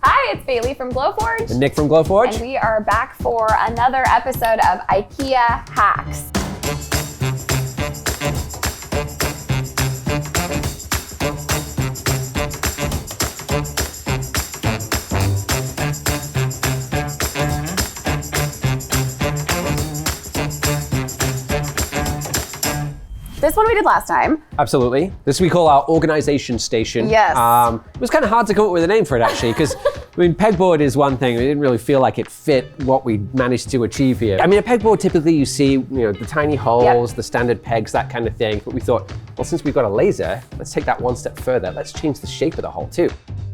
Hi, it's Bailey from Glowforge. And Nick from Glowforge. And we are back for another episode of IKEA Hacks. This one we did last time. Absolutely. This we call our organization station. Yes. It was kind of hard to come up with a name for it actually, because I mean, pegboard is one thing. We didn't really feel like it fit what we managed to achieve here. I mean, a pegboard typically you see, the tiny holes, the standard pegs, that kind of thing. But we thought, well, since we've got a laser, let's take that one step further. Let's change the shape of the hole too.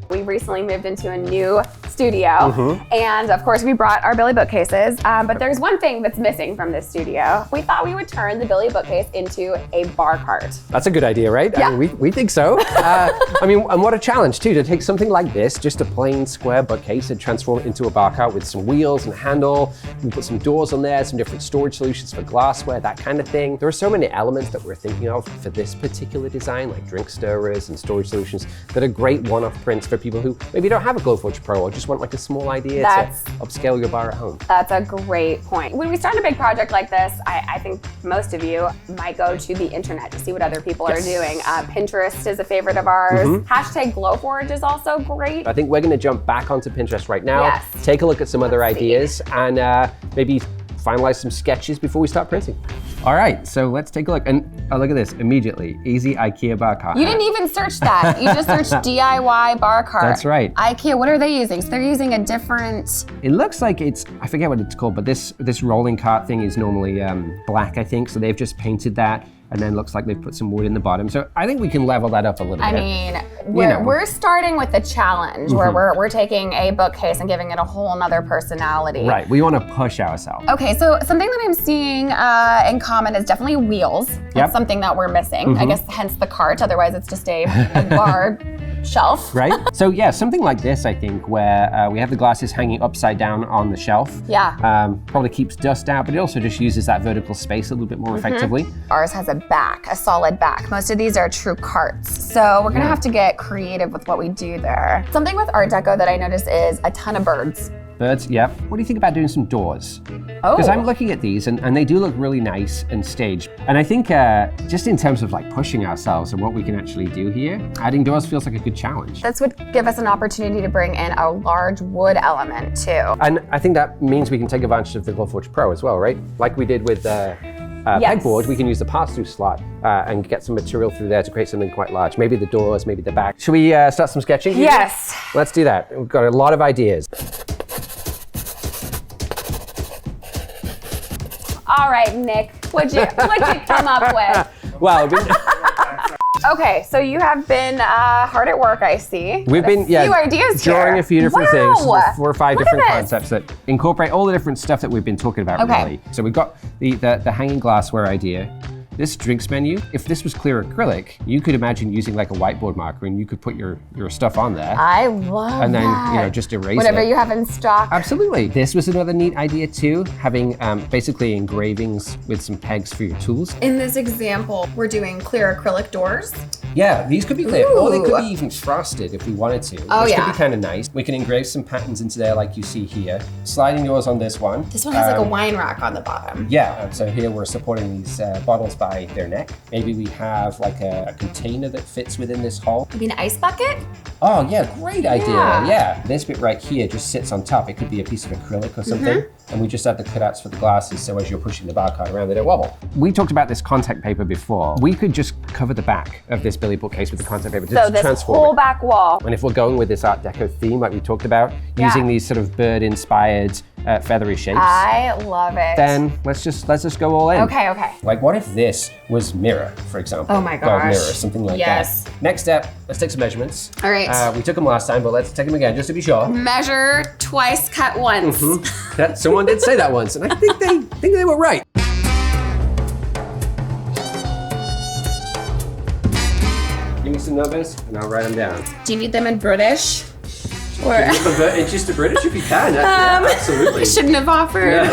We recently moved into a new studio, and of course we brought our Billy bookcases, but there's one thing that's missing from this studio. We thought we would turn the Billy bookcase into a bar cart. That's a good idea, right? Yeah. I mean, we think so. I mean, and what a challenge too, to take something like this, just a plain square bookcase, and transform it into a bar cart with some wheels and a handle. We put some doors on there, some different storage solutions for glassware, that kind of thing. There are so many elements that we're thinking of for this particular design, like drink stirrers and storage solutions, that are great one-off prints for people who maybe don't have a Glowforge Pro or just want like a small idea to upscale your bar at home. That's a great point. When we start a big project like this, I think most of you might go to the internet to see what other people are doing. Pinterest is a favorite of ours. Hashtag Glowforge is also great. I think we're gonna jump back onto Pinterest right now, take a look at some other ideas, and maybe finalize some sketches before we start printing. All right, so let's take a look. And look at this, immediately. Easy IKEA bar cart. You didn't even search that. You just searched DIY bar cart. That's right. IKEA, what are they using? So they're using a different... It looks like it's, I forget what it's called, but this rolling cart thing is normally black, I think. So they've just painted that, and then looks like they've put some wood in the bottom. So I think we can level that up a little bit. I mean, we're starting with the challenge where we're taking a bookcase and giving it a whole nother personality. Right, we want to push ourselves. Okay, so something that I'm seeing in common is definitely wheels. That's something that we're missing. I guess hence the cart, otherwise it's just a bar shelf. Right? So yeah, something like this, I think, where we have the glasses hanging upside down on the shelf. Yeah. Probably keeps dust out, but it also just uses that vertical space a little bit more effectively. Ours has a back, a solid back. Most of these are true carts. So we're gonna have to get creative with what we do there. Something with Art Deco that I noticed is a ton of birds. Birds, yeah. What do you think about doing some doors? Oh. Because I'm looking at these and they do look really nice and staged. And I think just in terms of like pushing ourselves and what we can actually do here, adding doors feels like a good challenge. This would give us an opportunity to bring in a large wood element too. And I think that means we can take advantage of the Glowforge Pro as well, right? Like we did with pegboard, we can use the pass-through slot and get some material through there to create something quite large. Maybe the doors, maybe the back. Should we start some sketching here? Yes. Let's do that. We've got a lot of ideas. All right, Nick, what'd you come up with? Well, Okay, so you have been hard at work, I see. We've been, a few ideas drawing here. a few different things, 4 or 5 Look different at this. concepts that incorporate all the different stuff that we've been talking about, really. So we've got the hanging glassware idea. This drinks menu, if this was clear acrylic, you could imagine using like a whiteboard marker and you could put your stuff on there. I love that. And then, just erase whatever it. you have in stock. Absolutely. This was another neat idea too, having basically engravings with some pegs for your tools. In this example, we're doing clear acrylic doors. Yeah, these could be clear, or they could Ooh. be even frosted if we wanted to, Oh, which yeah. could be kind of nice. We can engrave some patterns into there like you see here. Sliding doors on this one. This one has like a wine rack on the bottom. Yeah, so here we're supporting these bottles by their neck. Maybe we have like a container that fits within this hole. Maybe an ice bucket? Oh yeah, great idea. Yeah. Yeah, this bit right here just sits on top. It could be a piece of acrylic or something. And we just have the cutouts for the glasses, so as you're pushing the bar cart around, they don't wobble. We talked about this contact paper before. We could just cover the back of this Billy bookcase with the contact paper, just So this transform whole it. back wall. And if we're going with this Art Deco theme, like we talked about, using these sort of bird-inspired feathery shapes, I love it. then let's just go all in. Okay. Like, what if this was mirror, for example? Oh my Gold gosh. mirror, something like Yes. that. Next step, let's take some measurements. All right. We took them last time, but let's take them again just to be sure. Measure twice, cut once. Someone did say that once, and I think they were right. Give me some numbers, and I'll write them down. Do you need them in British? Or Convert inches to British if you can. Yeah, absolutely. I shouldn't have offered. Yeah.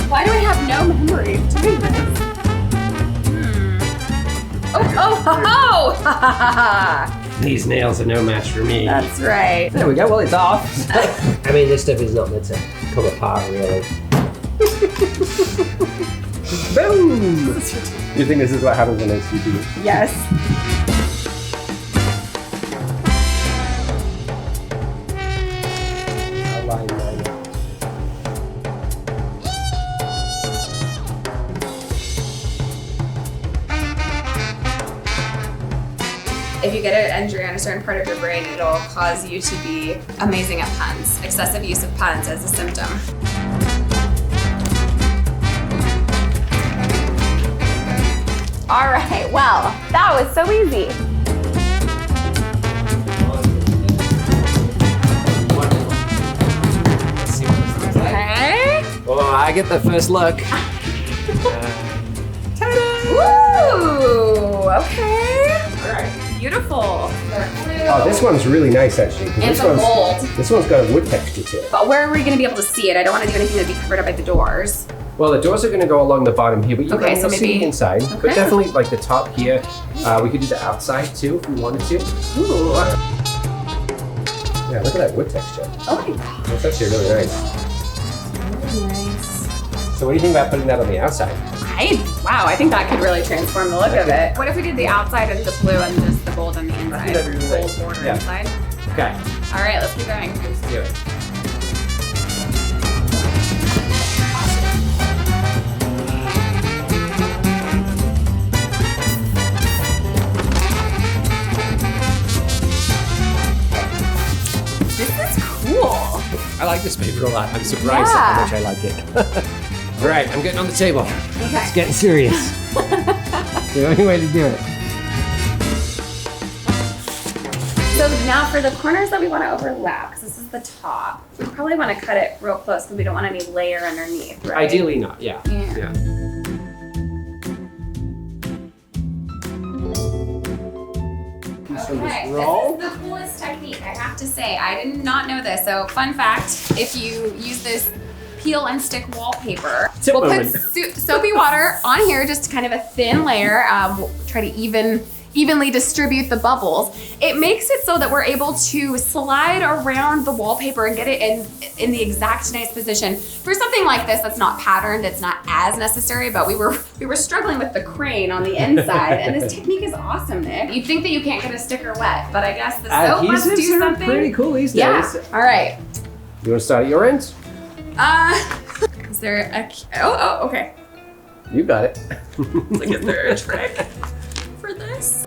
Why do I have no memory of doing this? Oh. These nails are no match for me. That's right. There we go. Well, it's off. I mean, this stuff is not meant to come apart, really. Boom! You think this is what happens when OCD? Yes. If you get an injury on a certain part of your brain, it'll cause you to be amazing at puns. Excessive use of puns as a symptom. All right, well, that was so easy. Okay. Oh, I get the first look. Woo! Okay. All right. Beautiful. Oh, this one's really nice, actually. And some gold. This one's got a wood texture to it. But where are we going to be able to see it? I don't want to do anything that'd be covered up by the doors. Well, the doors are going to go along the bottom here, but you Okay, can so see maybe the inside. okay. But definitely, like the top here, we could do the outside too if we wanted to. Ooh. Yeah, look at that wood texture. Oh my god. That's actually really nice. Really nice. So what do you think about putting that on the outside? Wow, I think that could really transform the look of it. What if we did the outside and the blue and just the gold on the inside? I think that'd be really nice. Gold border Yeah. inside. Okay, All right, let's keep going. let's do it. This is cool. I like this paper a lot. I'm surprised at how much I like it. All right, I'm getting on the table. Okay. It's getting serious. The only way to do it. So now for the corners that we want to overlap, because this is the top, we probably want to cut it real close because we don't want any layer underneath, right? Ideally not, yeah. Yeah. Okay, this is the coolest technique, I have to say. I did not know this. So fun fact, if you use this peel and stick wallpaper, Tip we'll moment. put soapy water on here, just kind of a thin layer. We'll try to evenly distribute the bubbles. It makes it so that we're able to slide around the wallpaper and get it in the exact nice position. For something like this that's not patterned, it's not as necessary, but we were struggling with the crane on the inside, and this technique is awesome, Nick. You'd think that you can't get a sticker wet, but I guess the soap must do Adhesives are something. pretty cool these days. Yeah, all right. You want to start at your end? Is there a, oh, okay. You got it. Like, is there a trick for this?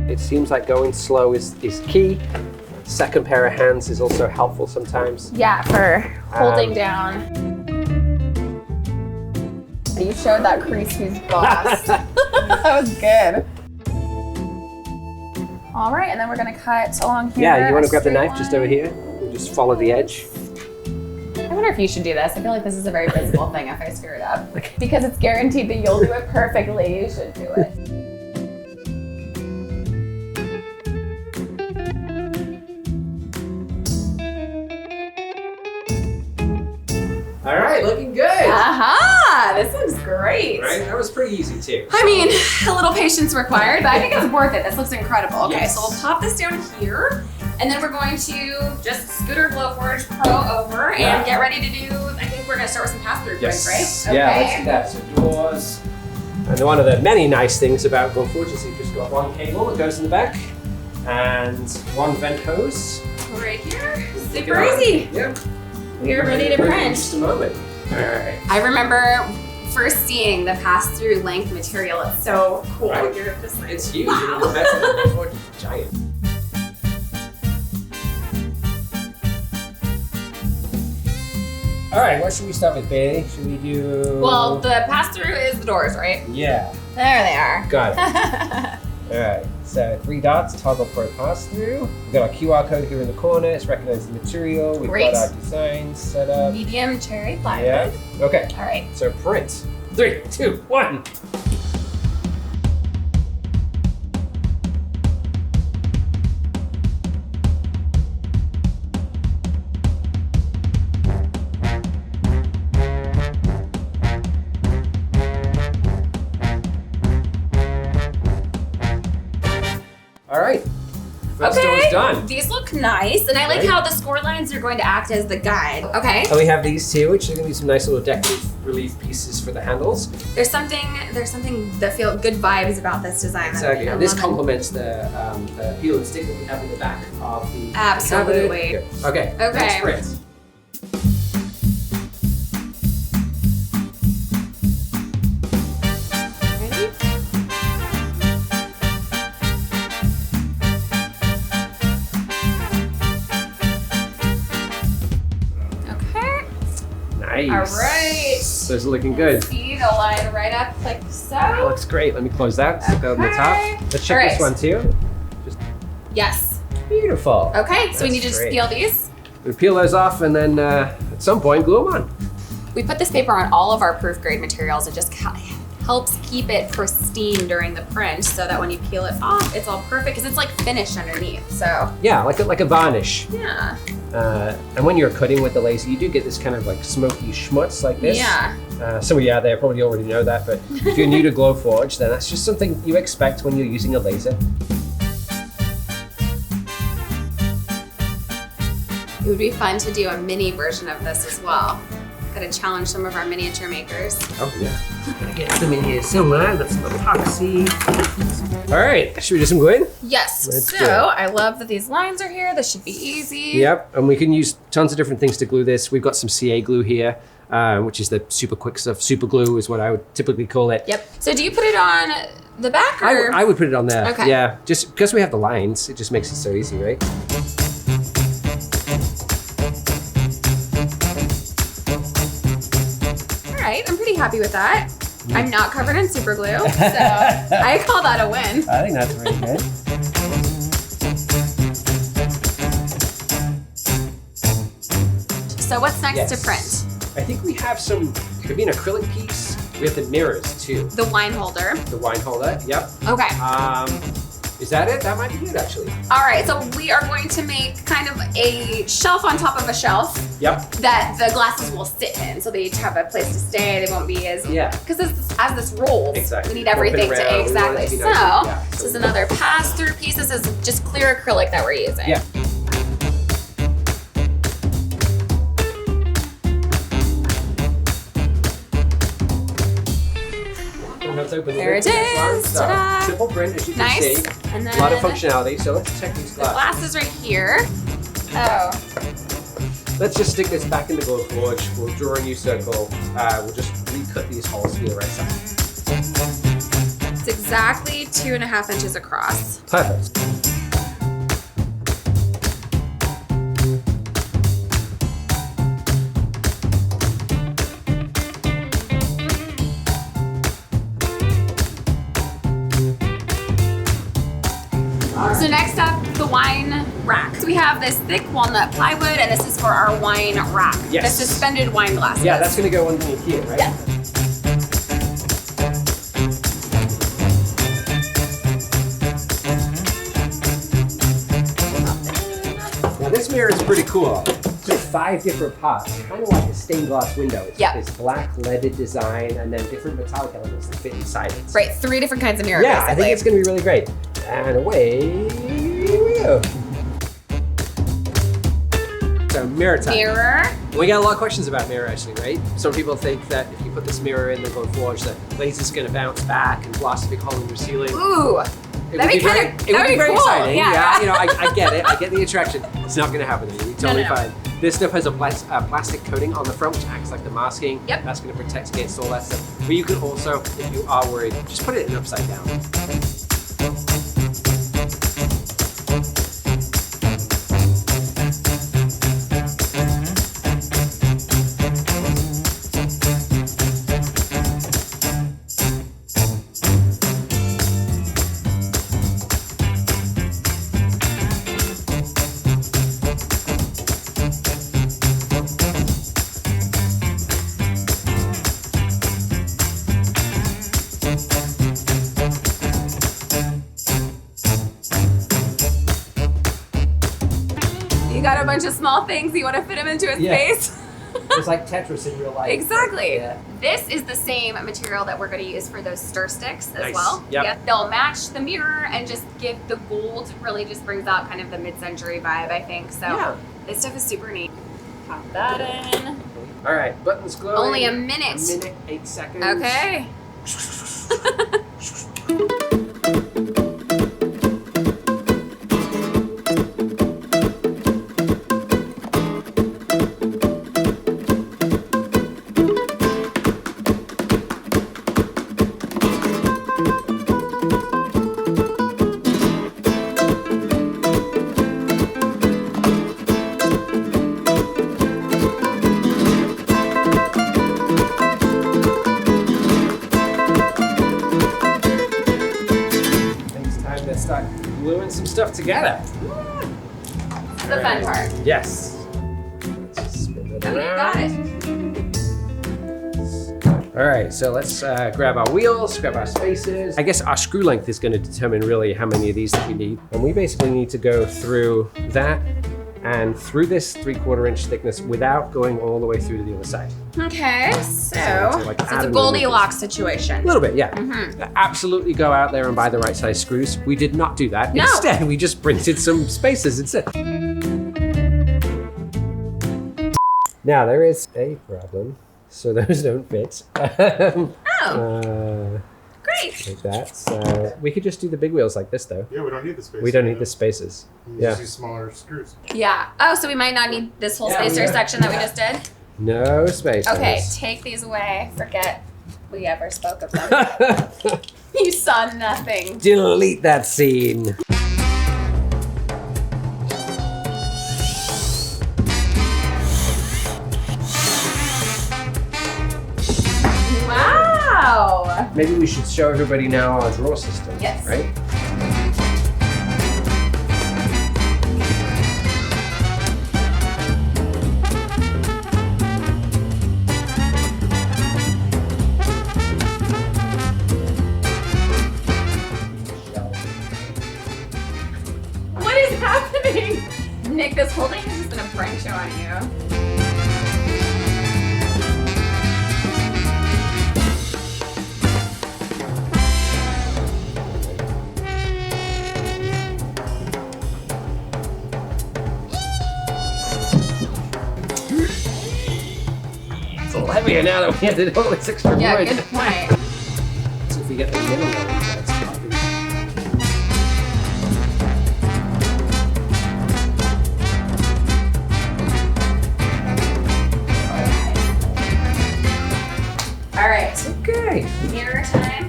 It seems like going slow is key. Second pair of hands is also helpful sometimes. Yeah, for holding down. You showed that crease who's boss. That was good. All right, and then we're gonna cut along here. Yeah, you want a to grab the straight knife just over line. here? We'll just follow the edge. I wonder if you should do this. I feel like this is a very visible thing if I screw it up. Because it's guaranteed that you'll do it perfectly, you should do it. All right, looking good. Aha! This looks great. Right, that was pretty easy too. I mean, a little patience required, but I think it's worth it. This looks incredible. Okay, Yes. so we'll pop this down here, and then we're going to just scoot our Glowforge Pro over and get ready to do, I think we're gonna start with some pass-through prints, right? Yeah, let's do that. So doors. And one of the many nice things about Glowforge is you've just got one cable that goes in the back and one vent hose. Right here, Stick it super on. easy. Yep. We are ready to In print. just a moment. All right. I remember first seeing the pass-through length material. It's so cool. Right. You're just like, It's huge. wow. Glowforge is giant. All right, what should we start with, Bailey? Should we do? Well, the pass-through is the doors, right? Yeah, There they are. got it. All right, so 3 dots, toggle for a pass-through. We've got our QR code here in the corner. It's recognizing the material. We've Great. got our designs set up. Medium cherry plywood. Yeah. Okay. All right. So print. 3, 2, 1. All right. First Okay, door's done. these look nice, and I like Right. how the score lines are going to act as the guide. Okay. And we have these two, which are going to be some nice little decorative relief pieces for the handles. There's something that feel good vibes about this design. Exactly. I'm And this loving. complements the peel and stick that we have in the back of the Absolutely. cabinet. Okay. Okay. Next print. Ready? Okay. Nice. All right. Those are looking good. See the line right up like so. That looks great. Let me close that. Stick that on the top. Okay. Let's check All this right. one too. Yes. Beautiful. Okay, so we That's need to just great. peel these. We peel those off and then at some point glue them on. We put this paper on all of our proof grade materials. It just helps keep it pristine during the print so that when you peel it off, it's all perfect because it's like finished underneath. So Yeah, like a varnish. yeah. And when you're cutting with the laser, you do get this kind of like smoky schmutz like this. Yeah. Some of you out there probably already know that, but if you're new to Glowforge, then that's just something you expect when you're using a laser. It would be fun to do a mini version of this as well. Gotta challenge some of our miniature makers. Oh yeah. Gonna get some in here somewhere. That's some epoxy. All right, should we do some gluing? Yes. Let's So do it. I love that these lines are here. This should be easy. Yep, and we can use tons of different things to glue this. We've got some CA glue here, which is the super quick stuff. Super glue is what I would typically call it. Yep. So do you put it on the back or? I would put it on there. Okay. Yeah, just because we have the lines, it just makes it so easy, right? All right, I'm pretty happy with that. I'm not covered in super glue, so I call that a win. I think that's really good. So what's next Yes. to print? I think we have some, could be an acrylic piece. We have the mirrors too. The wine holder. The wine holder, yep. Okay. Is that it? That might be it actually. All right, so we are going to make kind of a shelf on top of a shelf Yep. that the glasses will sit in, so they each have a place to stay. They won't be as Yeah. because as this rolls, Exactly. we need everything Flip it to around, we want it exactly. to be So nice and- yeah, this so is we- another pass-through piece. This is just clear acrylic that we're using. Yeah. Let's open the There lid it for this one. is. So, Ta-da. simple print, as you can Nice. see. And then A lot of functionality. So let's check these the glasses. glasses right here. Oh, Let's just stick this back in the Glowforge. We'll draw a new circle. We'll just recut these holes to the right side. it's exactly 2.5 inches across. Perfect. So next up, the wine rack. So we have this thick walnut plywood, and this is for our wine rack. Yes. The suspended wine glasses. Yeah, that's going to go underneath here, right? Yeah. Now this mirror is pretty cool. So 5 different parts, kind of like a stained glass window. It's Yeah. this black leaded design and then different metallic elements that fit inside it. Right, 3 different kinds of mirror. Yeah, I basically. think it's going to be really great. And away we go. So mirror time. Mirror. We got a lot of questions about mirror actually, right? Some people think that if you put this mirror in the Glowforge, the laser's going to bounce back and blast a big hole in your ceiling. Ooh. It That'd would be very- kinda- it would that'd be be very cool, exciting. yeah. You know, I get it. I get the attraction. It's not going to happen. You're totally no. fine. This stuff has a plastic coating on the front, which acts like the masking. Yep. That's going to protect against all that stuff. But you could also, if you are worried, just put it in upside down. You got a bunch of small things. You want to fit them into a Yeah. space? It's like Tetris in real life. Exactly. Yeah. This is the same material that we're going to use for those stir sticks as Nice. well. Yep. They'll match the mirror and just give the gold, really just brings out kind of the mid-century vibe, I think. So Yeah. this stuff is super neat. Pop that in. All right, buttons glowing. Only a minute. A minute, 8 seconds. Okay. Start gluing some stuff together. The fun part. Yes. Let's just spin it Oh, you got around. it. All right, so let's grab our wheels, grab our spacers. I guess our screw length is going to determine really how many of these that we need. And we basically need to go through that and through this 3/4 inch thickness without going all the way through to the other side. Okay, so like it's add a a Goldilocks situation. A little bit, yeah. Mm-hmm. Absolutely go out there and buy the right size screws. We did not do that. No. Instead, we just printed some spacers instead. Now, there is a problem. So those don't fit. Oh, great. Like that. So we could just do the big wheels like this, though. Yeah, we don't need the space. We don't need the spacers. You just use smaller screws. Yeah. Oh, so we might not need this whole spacer section that we just did? No spacers. Okay, take these away. Forget we ever spoke of them. You saw nothing. Delete that scene. Wow. Maybe we should show everybody now our drawer system. Yes. Right? What is happening? Nick, this whole thing has just been a prank show on you. It's a lot heavier now that we have to do all this extra Yeah, wood. good point. So if we get the middle one, that's probably... All right, Okay. mirror time.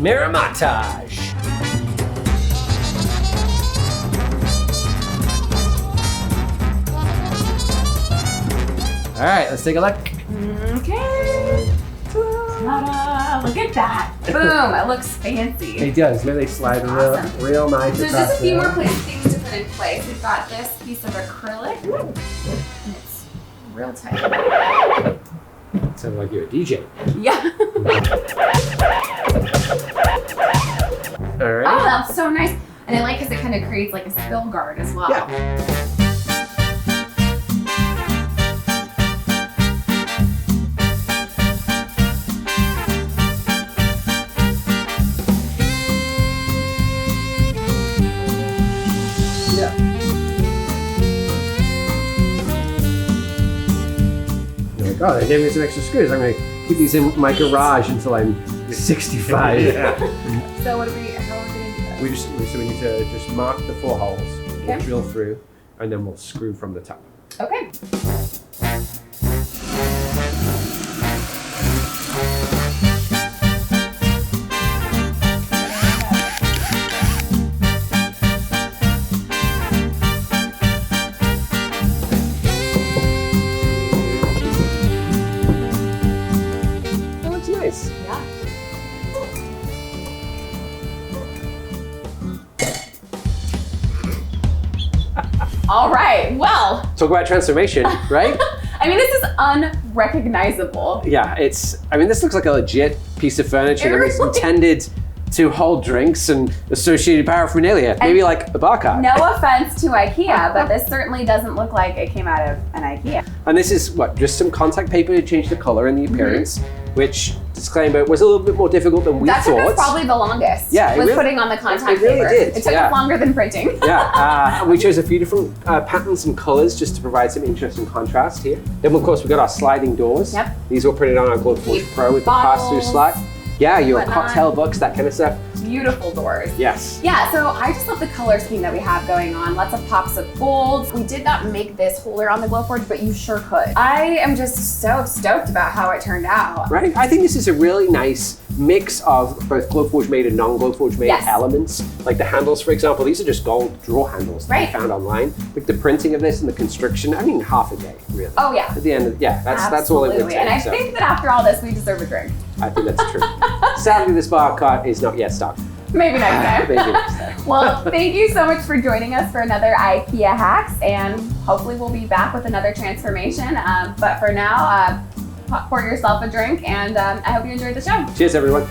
Mirror montage. All right, let's take a look. Okay. Ta-da! Look at that. Boom, it looks fancy. It does. Maybe they slide Awesome. real nice. So there's across just a few there. more things to put in place. We've got this piece of acrylic. And it's real tight. Sounds like you're a DJ. Yeah. All right. Oh, that's so nice. And I like because it kind of creates like a spill guard as well. Yeah. You're like, oh, they gave me some extra screws. I'm going to keep these in my garage until I'm 65. Yeah. So what are we, how are we going to do that? So we need to just mark the 4 holes, Okay. we'll drill through, and then we'll screw from the top. Okay. That looks nice. Yeah. All right. Well, Talk about transformation, right? I mean, this is unrecognizable. Yeah, this looks like a legit piece of furniture It that was really- intended to hold drinks and associated paraphernalia. Maybe like a bar cart. No offense to IKEA, but this certainly doesn't look like it came out of an IKEA. And this is what, just some contact paper to change the color and the appearance, which, disclaimer, was a little bit more difficult than we that thought. That took us probably the longest. Yeah, was putting on the contact it really paper. did. It took us longer than printing. Yeah, and we chose a few different patterns and colors just to provide some interesting contrast here. Then, of course, we've got our sliding doors. Yep. These were printed on our Glowforge Pro with the pass-through slack. Yeah, your cocktail books, that kind of stuff. Beautiful doors. Yes. Yeah, so I just love the color scheme that we have going on. Lots of pops of gold. We did not make this holder on the Glowforge, but you sure could. I am just so stoked about how it turned out. Right, I think this is a really nice mix of both Glowforge made and non-Glowforge made elements. Like the handles, for example, these are just gold drawer handles that we found online. Like the printing of this and the construction, I mean, half a day, really. Oh yeah. At the end, that's all it would take. And I think that after all this, we deserve a drink. I think that's true. Sadly, this bar cart is not yet stocked. Maybe next time. Maybe next time. Well, thank you so much for joining us for another IKEA Hacks, and hopefully we'll be back with another transformation. But for now, pour yourself a drink, and I hope you enjoyed the show. Cheers, everyone.